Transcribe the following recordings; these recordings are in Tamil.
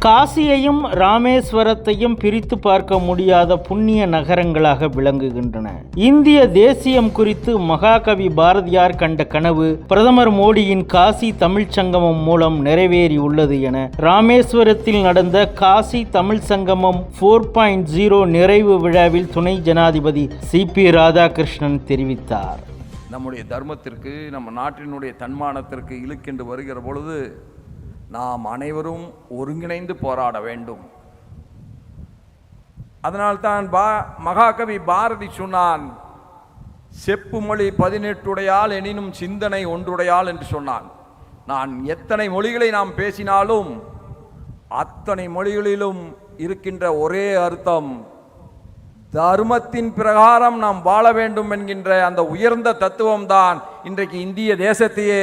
காசியையும் ராமேஸ்வரத்தையும் பிரித்து பார்க்க முடியாத புண்ணிய நகரங்களாக விளங்குகின்றன. இந்திய தேசியம் குறித்து மகாகவி பாரதியார் கண்ட கனவு பிரதமர் மோடியின் காசி தமிழ்ச் சங்கமம் மூலம் நிறைவேறியுள்ளது என ராமேஸ்வரத்தில் நடந்த காசி தமிழ் சங்கமம் 4.0 நிறைவு விழாவில் துணை ஜனாதிபதி CP ராதாகிருஷ்ணன் தெரிவித்தார். நம்முடைய தர்மத்திற்கு, நம்ம நாட்டினுடைய தன்மானத்திற்கு இழுக்கென்று வருகிற பொழுது நாம் அனைவரும் ஒருங்கிணைந்து போராட வேண்டும். அதனால்தான் மகாகவி பாரதி சொன்னான், செப்பு மொழி 18 உடையாள் எனினும் சிந்தனை ஒன்றுடையாள் என்று சொன்னான். நான் எத்தனை மொழிகளை நாம் பேசினாலும் அத்தனை மொழிகளிலும் இருக்கின்ற ஒரே அர்த்தம், தர்மத்தின் பிரகாரம் நாம் வாழ வேண்டும் என்கின்ற அந்த உயர்ந்த தத்துவம்தான் இன்றைக்கு இந்திய தேசத்தையே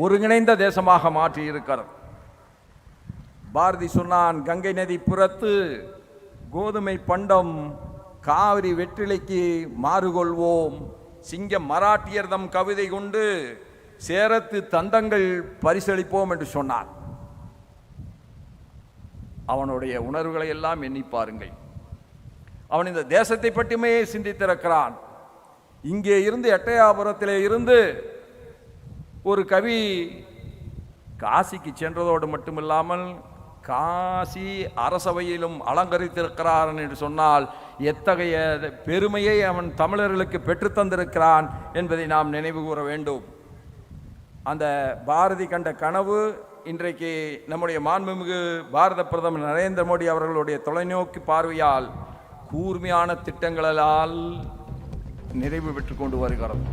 ஒருங்கிணைந்த தேசமாக மாற்றி இருக்கிறது. பாரதி சொன்னான், கங்கை நதி புறத்து கோதுமை பண்டம் காவிரி வெற்றிலைக்கு மாறுகொள்வோம், சிங்கம் மராட்டியர்தம் கவிதை கொண்டு சேரத்து தந்தங்கள் பரிசளிப்போம் என்று சொன்னான். அவனுடைய உணர்வுகளை எல்லாம் எண்ணி பாருங்கள். அவன் இந்த தேசத்தை பற்றியுமே சிந்தித்திருக்கிறான். இங்கே இருந்து எட்டயாபுரத்திலே இருந்து ஒரு கவி காசிக்கு சென்றதோடு மட்டுமில்லாமல் காசி அரசவையிலும் அலங்கரித்திருக்கிறான் என்று சொன்னால் எத்தகைய பெருமையை அவன் தமிழர்களுக்கு பெற்றுத்தந்திருக்கிறான் என்பதை நாம் நினைவு கூற வேண்டும். அந்த பாரதி கண்ட கனவு இன்றைக்கு நம்முடைய மாண்புமிகு பாரத பிரதமர் நரேந்திர மோடி அவர்களுடைய தொலைநோக்கு பார்வையால் கூர்மையான திட்டங்களால் நிறைவு பெற்று கொண்டு வருகிறது.